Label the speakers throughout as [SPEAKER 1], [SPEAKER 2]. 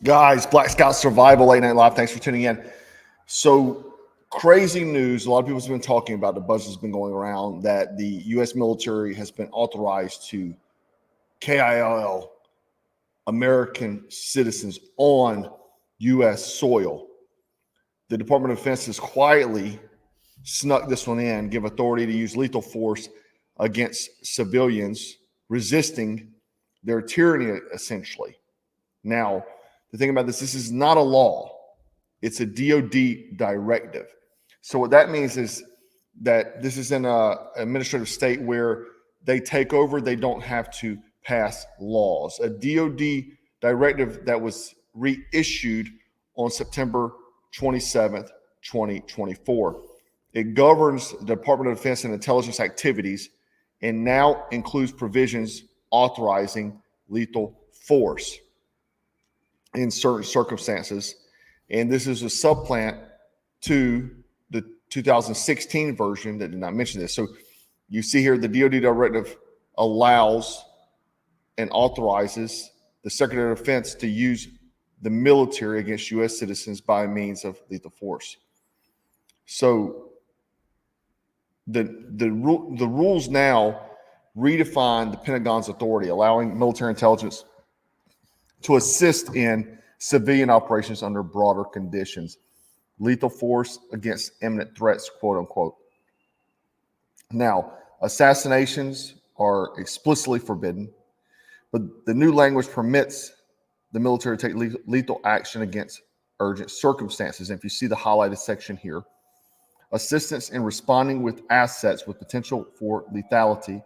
[SPEAKER 1] Guys, Black Scout Survival Late Night Live. Thanks for tuning in. So crazy news. A lot of people have been talking about, the buzz has been going around that the U.S. military has been authorized to KIL American citizens on U.S. soil. The Department of Defense has quietly snuck this one in, give authority to use lethal force against civilians resisting their tyranny, essentially. Now, the thing about this is not a law. It's a DOD directive. So what that means is that this is in an administrative state where they take over. They don't have to pass laws. A DOD directive that was reissued on September 27th, 2024. It governs the Department of Defense and intelligence activities and now includes provisions authorizing lethal force in certain circumstances. And this is a subplant to the 2016 version that did not mention this. So you see here the DOD directive allows and authorizes the Secretary of Defense to use the military against U.S. citizens by means of lethal force. So the rules now redefine the Pentagon's authority, allowing military intelligence to assist in civilian operations under broader conditions. Lethal force against imminent threats, quote unquote. Now, assassinations are explicitly forbidden, but the new language permits the military to take lethal action against urgent circumstances. And if you see the highlighted section here, assistance in responding with assets with potential for lethality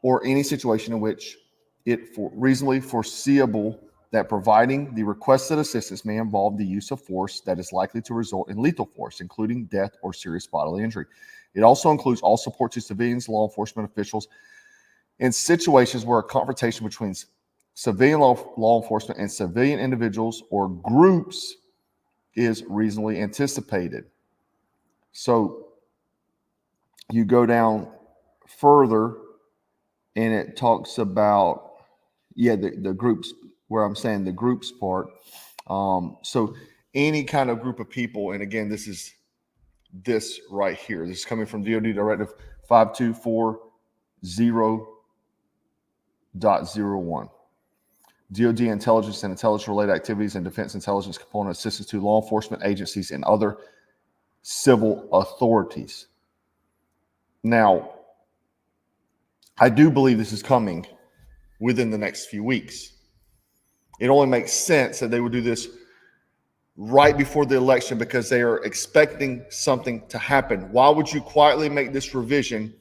[SPEAKER 1] or any situation in which it reasonably foreseeable that providing the requested assistance may involve the use of force that is likely to result in lethal force, including death or serious bodily injury. It also includes all support to civilians, law enforcement officials, in situations where a confrontation between civilian law enforcement and civilian individuals or groups is reasonably anticipated. So you go down further and it talks about, the groups, where I'm saying the groups part. So any kind of group of people, and again, this is this right here. This is coming from DOD Directive 5240.01. DOD intelligence and intelligence-related activities and defense intelligence component assistance to law enforcement agencies and other civil authorities. Now, I do believe this is coming within the next few weeks. It only makes sense that they would do this right before the election because they are expecting something to happen. Why would you quietly make this revision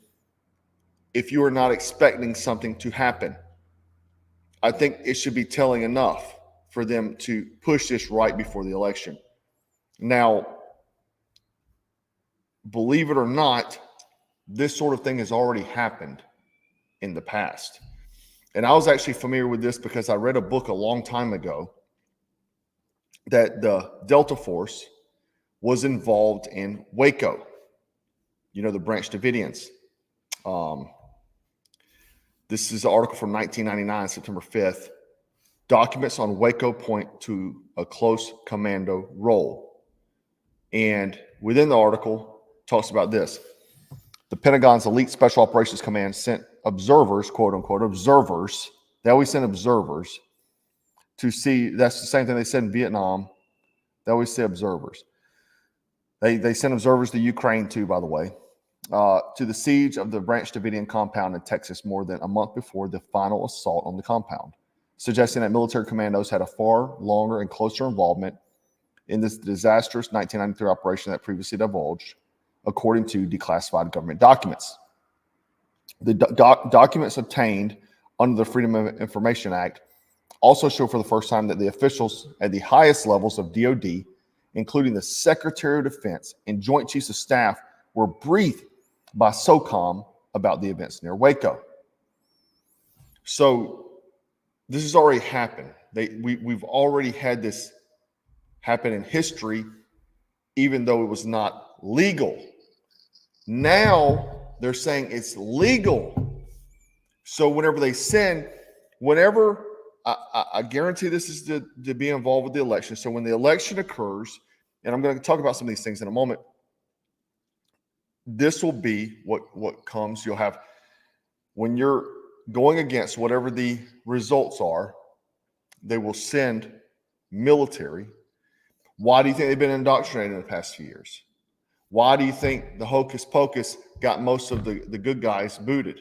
[SPEAKER 1] if you are not expecting something to happen? I think it should be telling enough for them to push this right before the election. Now, believe it or not, this sort of thing has already happened in the past. And I was actually familiar with this because I read a book a long time ago that the Delta Force was involved in Waco. You know, the Branch Davidians. This is an article from 1999, September 5th. Documents on Waco point to a close commando role. And within the article, talks about this. The Pentagon's Elite Special Operations Command sent observers, quote unquote, observers. They always send observers to see. That's the same thing they said in Vietnam. They always say observers. They sent observers to Ukraine too, by the way, to the siege of the Branch Davidian compound in Texas more than a month before the final assault on the compound, suggesting that military commandos had a far longer and closer involvement in this disastrous 1993 operation that previously divulged, according to declassified government documents. The documents obtained under the Freedom of Information Act also show for the first time that the officials at the highest levels of DOD, including the Secretary of Defense and Joint Chiefs of Staff, were briefed by SOCOM about the events near Waco. So this has already happened. We've already had this happen in history, even though it was not legal. Now they're saying it's legal. So whenever I guarantee this is to be involved with the election. So when the election occurs, and I'm going to talk about some of these things in a moment, this will be what comes. You'll have, when you're going against whatever the results are, they will send military. Why do you think they've been indoctrinated in the past few years? Why do you think the hocus pocus got most of the good guys booted?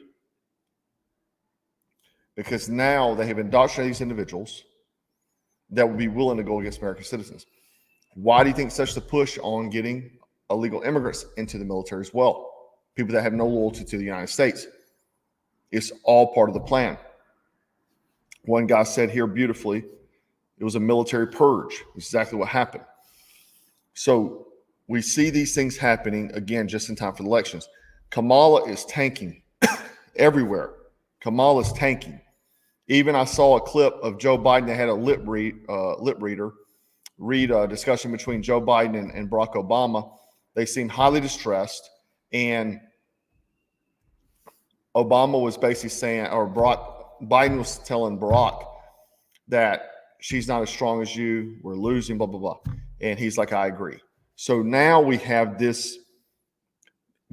[SPEAKER 1] Because now they have indoctrinated these individuals that will be willing to go against American citizens. Why do you think such the push on getting illegal immigrants into the military as well? People that have no loyalty to the United States. It's all part of the plan. One guy said here beautifully, it was a military purge. It's exactly what happened. So we see these things happening, again, just in time for the elections. Kamala is tanking everywhere. Kamala is tanking. Even I saw a clip of Joe Biden that had a lip reader read a discussion between Joe Biden and Barack Obama. They seemed highly distressed, and Obama was basically saying, or Biden was telling Barack that she's not as strong as you, we're losing, blah, blah, blah. And he's like, I agree. So now we have this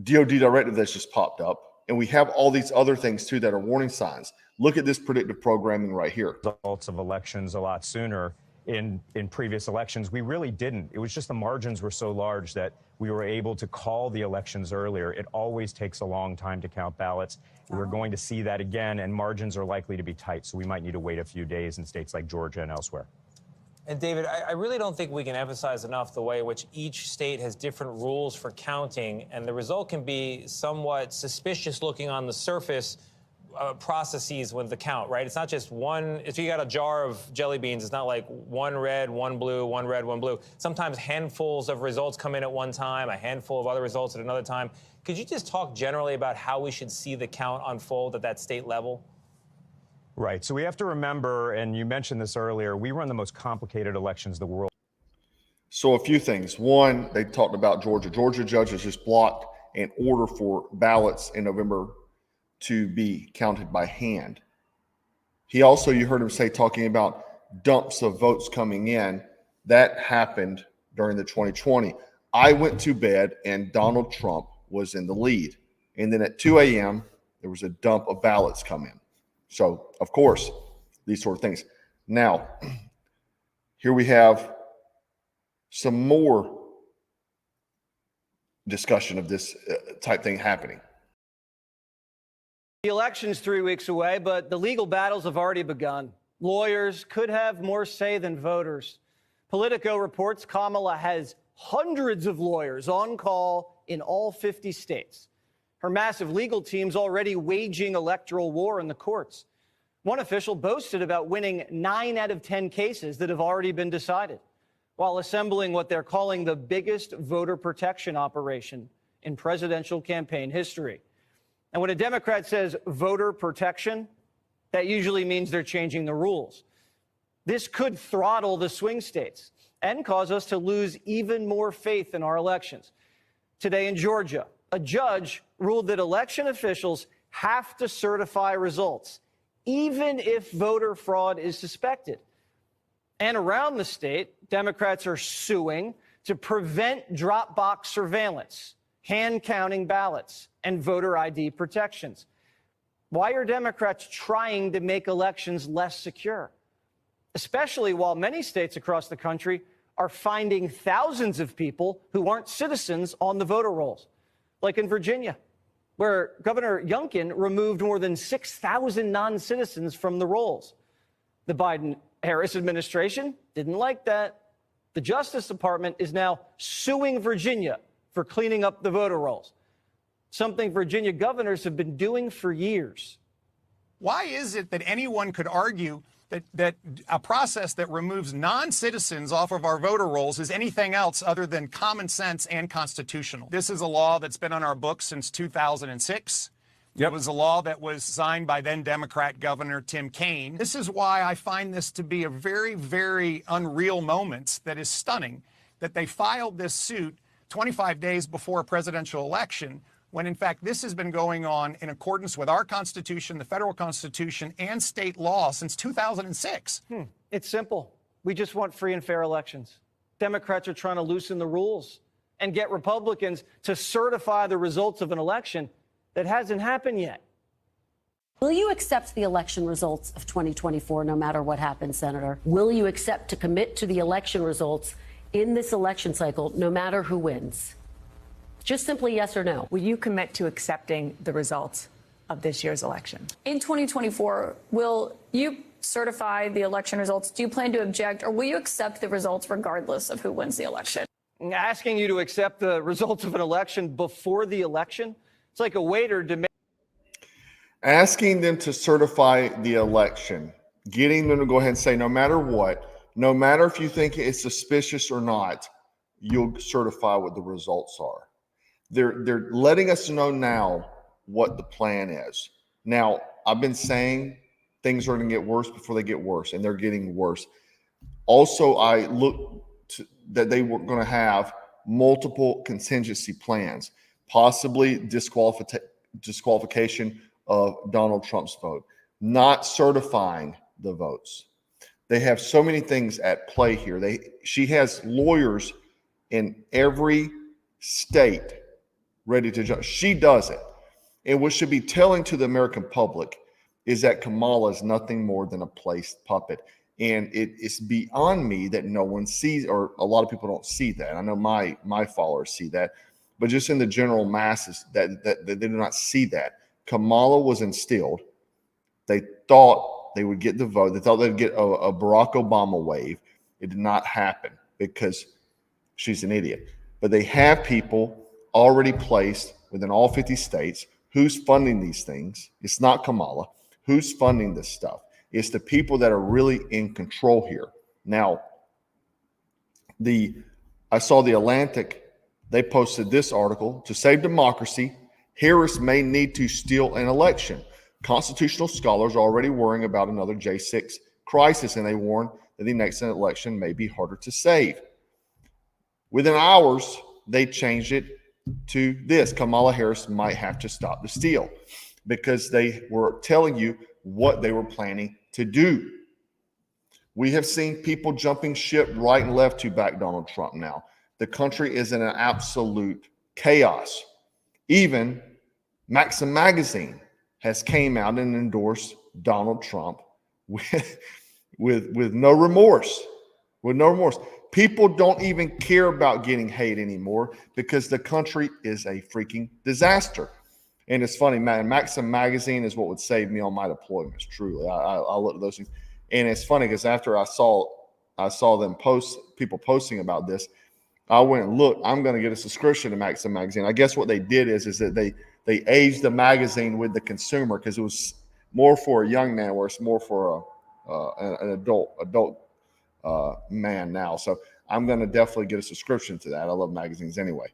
[SPEAKER 1] DOD directive that's just popped up, and we have all these other things too that are warning signs. Look at this predictive programming right here.
[SPEAKER 2] Results of elections a lot sooner. In previous elections, we really didn't. It was just the margins were so large that we were able to call the elections earlier. It always takes a long time to count ballots. We're going to see that again, and margins are likely to be tight, so we might need to wait a few days in states like Georgia and elsewhere.
[SPEAKER 3] And David, I really don't think we can emphasize enough the way in which each state has different rules for counting, and the result can be somewhat suspicious looking on the surface. Processes with the count, right? It's not just one. If you got a jar of jelly beans, it's not like one red, one blue, one red, one blue. Sometimes handfuls of results come in at one time, a handful of other results at another time. Could you just talk generally about how we should see the count unfold at that state level?
[SPEAKER 2] Right. So we have to remember, and you mentioned this earlier, we run the most complicated elections the world.
[SPEAKER 1] So a few things. One, they talked about Georgia. Georgia judges just blocked an order for ballots in November to be counted by hand. He also, you heard him say, talking about dumps of votes coming in. That happened during the 2020. I went to bed and Donald Trump was in the lead. And then at 2 a.m., there was a dump of ballots come in. So, of course, these sort of things. Now, here we have some more discussion of this type thing happening.
[SPEAKER 4] The election's 3 weeks away, but the legal battles have already begun. Lawyers could have more say than voters. Politico reports Kamala has hundreds of lawyers on call in all 50 states. Her massive legal team's already waging electoral war in the courts. One official boasted about winning 9 out of 10 cases that have already been decided, while assembling what they're calling the biggest voter protection operation in presidential campaign history. And when a Democrat says voter protection, that usually means they're changing the rules. This could throttle the swing states and cause us to lose even more faith in our elections. Today in Georgia, a judge ruled that election officials have to certify results, even if voter fraud is suspected. And around the state, Democrats are suing to prevent drop box surveillance, hand counting ballots, and voter ID protections. Why are Democrats trying to make elections less secure? Especially while many states across the country are finding thousands of people who aren't citizens on the voter rolls, like in Virginia, where Governor Youngkin removed more than 6,000 non-citizens from the rolls. The Biden-Harris administration didn't like that. The Justice Department is now suing Virginia for cleaning up the voter rolls, something Virginia governors have been doing for years.
[SPEAKER 5] Why is it that anyone could argue that a process that removes non-citizens off of our voter rolls is anything else other than common sense and constitutional? This is a law that's been on our books since 2006. It was a law that was signed by then Democrat Governor Tim Kaine. This is why I find this to be a very, very unreal moment that is stunning, that they filed this suit 25 days before a presidential election when in fact this has been going on in accordance with our Constitution, the federal Constitution, and state law since 2006.
[SPEAKER 4] It's simple. We just want free and fair elections. Democrats are trying to loosen the rules and get Republicans to certify the results of an election that hasn't happened yet.
[SPEAKER 6] Will you accept the election results of 2024 no matter what happens, Senator? Will you accept to commit to the election results in this election cycle no matter who wins? Just simply yes or no.
[SPEAKER 7] Will you commit to accepting the results of this year's election?
[SPEAKER 8] In 2024, will you certify the election results? Do you plan to object, or will you accept the results regardless of who wins the election?
[SPEAKER 4] Asking you to accept the results of an election before the election, it's like a waiter demanding.
[SPEAKER 1] Asking them to certify the election, getting them to go ahead and say, no matter what, no matter if you think it's suspicious or not, you'll certify what the results are. They're letting us know now what the plan is. Now, I've been saying things are going to get worse before they get worse, and they're getting worse. Also, I looked that they were going to have multiple contingency plans, possibly disqualification of Donald Trump's vote, not certifying the votes. They have so many things at play here. She has lawyers in every state ready to judge. She does it. And what should be telling to the American public is that Kamala is nothing more than a placed puppet. And it's beyond me that no one sees, or a lot of people don't see that. I know my followers see that, but just in the general masses that they do not see that. Kamala was instilled. They thought they would get the vote. They thought they'd get a Barack Obama wave. It did not happen because she's an idiot. But they have people already placed within all 50 states. Who's funding these things? It's not Kamala. Who's funding this stuff? It's the people that are really in control here. Now, I saw the Atlantic. They posted this article: to save democracy, Harris may need to steal an election. Constitutional scholars are already worrying about another J6 crisis, and they warn that the next election may be harder to save. Within hours, they changed it to this: Kamala Harris might have to stop the steal, because they were telling you what they were planning to do. We have seen people jumping ship right and left to back Donald Trump now. The country is in an absolute chaos. Even Maxim magazine has came out and endorsed Donald Trump with no remorse. With no remorse. People don't even care about getting hate anymore because the country is a freaking disaster. And it's funny, man, Maxim magazine is what would save me on my deployments, truly. I look at those things. And it's funny because after I saw them people posting about this, I went and looked. I'm going to get a subscription to Maxim magazine. I guess what they did is that they aged the magazine with the consumer, because it was more for a young man, where it's more for an adult man now. So I'm going to definitely get a subscription to that. I love magazines anyway.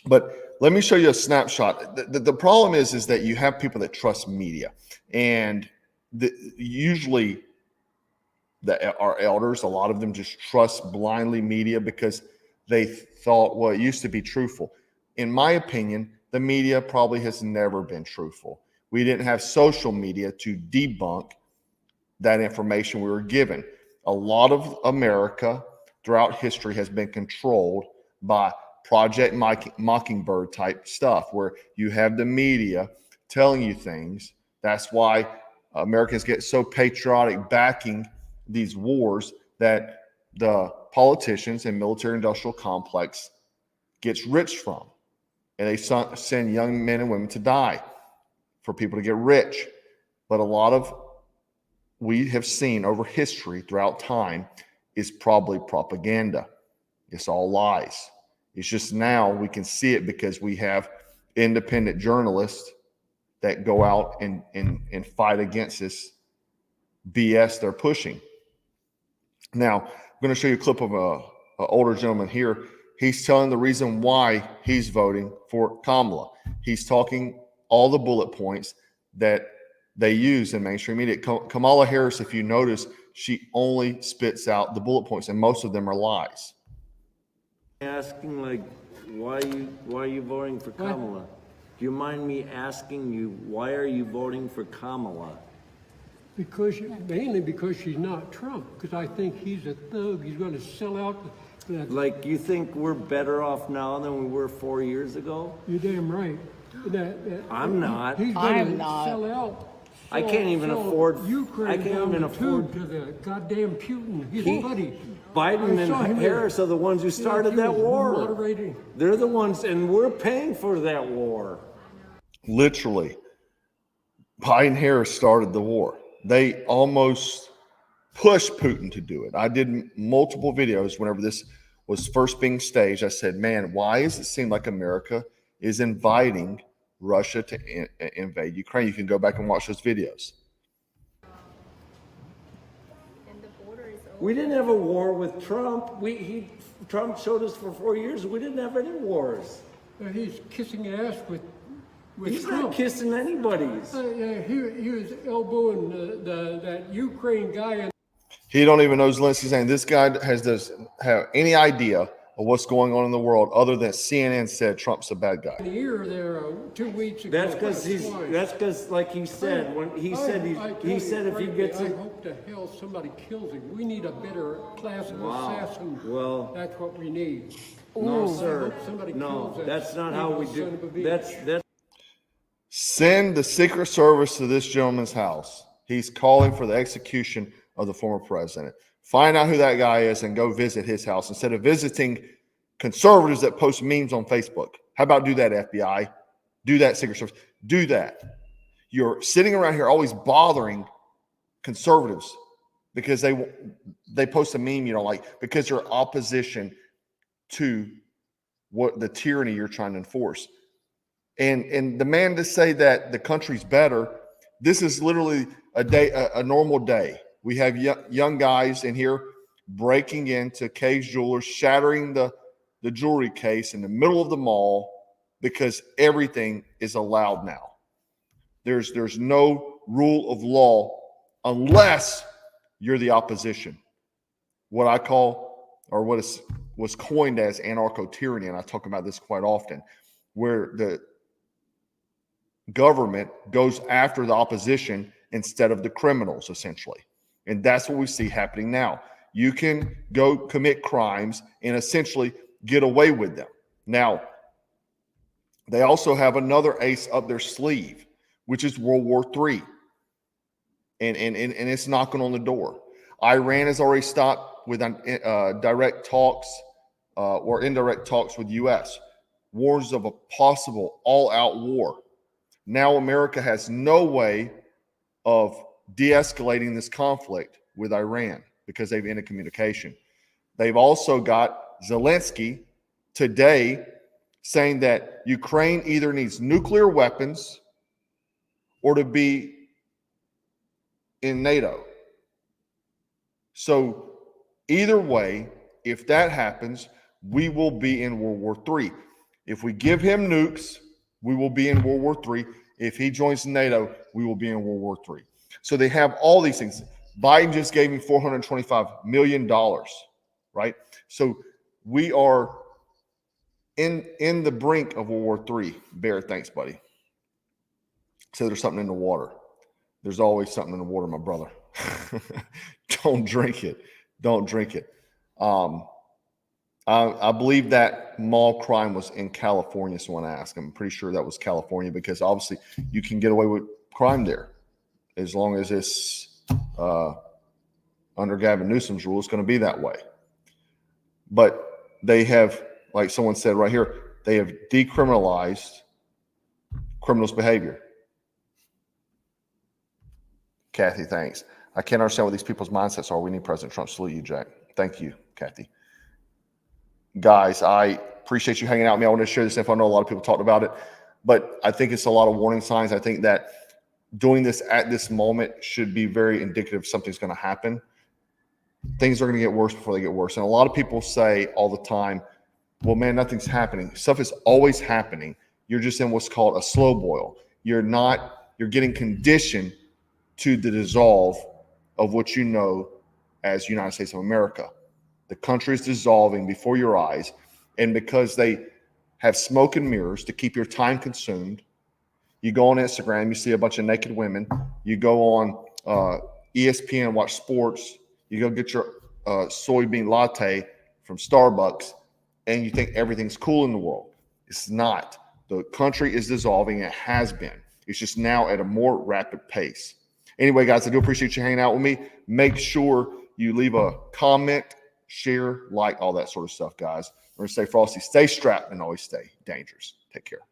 [SPEAKER 1] But let me show you a snapshot. The problem is that you have people that trust media, and usually our elders, a lot of them just trust blindly media because they thought, well, it used to be truthful. In my opinion, the media probably has never been truthful. We didn't have social media to debunk that information we were given. A lot of America throughout history has been controlled by Project Mockingbird type stuff, where you have the media telling you things. That's why Americans get so patriotic backing these wars that the politicians and military industrial complex gets rich from. And they send young men and women to die for people to get rich. But a lot of we have seen over history throughout time is probably propaganda. It's all lies. It's just now we can see it because we have independent journalists that go out and fight against this BS they're pushing. Now, I'm going to show you a clip of an older gentleman here. He's telling the reason why he's voting for Kamala. He's talking all the bullet points that they use in mainstream media. Kamala Harris, if you notice, she only spits out the bullet points, and most of them are lies.
[SPEAKER 9] Asking, like, Why are you voting for Kamala? Do you mind me asking you, why are you voting for Kamala?
[SPEAKER 10] Mainly because she's not Trump, because I think he's a thug. He's going to sell out.
[SPEAKER 9] Like, you think we're better off now than we were 4 years ago?
[SPEAKER 10] You're damn right.
[SPEAKER 9] I'm not.
[SPEAKER 10] He's going to sell out.
[SPEAKER 9] I can't even afford.
[SPEAKER 10] Ukraine
[SPEAKER 9] I can't even afford.
[SPEAKER 10] to the goddamn Putin, his buddy.
[SPEAKER 9] Biden and Harris are the ones who started that war.
[SPEAKER 10] Moderating.
[SPEAKER 9] They're the ones, and we're paying for that war.
[SPEAKER 1] Literally, Biden and Harris started the war. They almost pushed Putin to do it. I did multiple videos whenever this was first being staged. I said, man, why does it seem like America is inviting Russia to invade Ukraine? You can go back and watch those videos.
[SPEAKER 9] We didn't have a war with Trump. Trump showed us for 4 years we didn't have any wars.
[SPEAKER 10] He's kissing ass with
[SPEAKER 9] He's
[SPEAKER 10] Trump.
[SPEAKER 9] not kissing anybody's.
[SPEAKER 10] He was elbowing that Ukraine guy.
[SPEAKER 1] He don't even know Zelensky's name. This guy doesn't have any idea of what's going on in the world other than CNN said Trump's a bad guy.
[SPEAKER 10] In the year there 2 weeks ago.
[SPEAKER 9] That's because like he said when he said if he gets
[SPEAKER 10] I hope to hell somebody kills him. We need a better class of assassin.
[SPEAKER 9] Well,
[SPEAKER 10] that's what we need.
[SPEAKER 9] No, sir.
[SPEAKER 10] No,
[SPEAKER 9] that's not how we do. That's
[SPEAKER 1] Send the Secret Service to this gentleman's house. He's calling for the execution of the former president. Find out who that guy is and go visit his house instead of visiting conservatives that post memes on Facebook. How about do that, FBI? Do that, Secret Service. Do that. You're sitting around here always bothering conservatives because they post a meme you don't like because you're opposition to what the tyranny you're trying to enforce. And the man to say that the country's better, this is literally a normal day. We have young guys in here breaking into Kay's Jewelers, shattering the jewelry case in the middle of the mall because everything is allowed now. There's no rule of law unless you're the opposition. What I call, or what was coined as anarcho-tyranny, and I talk about this quite often, where the government goes after the opposition instead of the criminals, essentially. And that's what we see happening now. You can go commit crimes and essentially get away with them. Now, they also have another ace up their sleeve, which is World War III. And it's knocking on the door. Iran has already stopped with direct talks or indirect talks with U.S. Warns of a possible all-out war. Now America has no way of de-escalating this conflict with Iran because they've ended communication. They've also got Zelensky today saying that Ukraine either needs nuclear weapons or to be in NATO. So either way, if that happens, we will be in World War III. If we give him nukes, we will be in World War III. If he joins NATO, we will be in World War III. So they have all these things. Biden just gave me $425 million, right? So we are in the brink of World War III. Bear, thanks, buddy. So there's something in the water. There's always something in the water, my brother. Don't drink it. Don't drink it. I believe that mall crime was in California, so I want to ask. I'm pretty sure that was California because obviously you can get away with crime there as long as it's under Gavin Newsom's rule. It's going to be that way. But they have, like someone said right here, they have decriminalized criminals' behavior. Kathy, thanks. I can't understand what these people's mindsets are. We need President Trump. Salute you, Jack. Thank you, Kathy. Guys, I appreciate you hanging out with me. I want to share this info. I know a lot of people talked about it, but I think it's a lot of warning signs. I think that doing this at this moment should be very indicative something's going to happen. Things are going to get worse before they get worse. And a lot of people say all the time, well, man, nothing's happening. Stuff is always happening. You're just in what's called a slow boil. You're getting conditioned to the dissolve of what you know as United States of America. The country is dissolving before your eyes. And because they have smoke and mirrors to keep your time consumed. You go on Instagram, you see a bunch of naked women. You go on ESPN, watch sports. You go get your soybean latte from Starbucks, and you think everything's cool in the world. It's not. The country is dissolving. It has been. It's just now at a more rapid pace. Anyway, guys, I do appreciate you hanging out with me. Make sure you leave a comment, share, like, all that sort of stuff, guys. We're going to stay frosty, stay strapped, and always stay dangerous. Take care.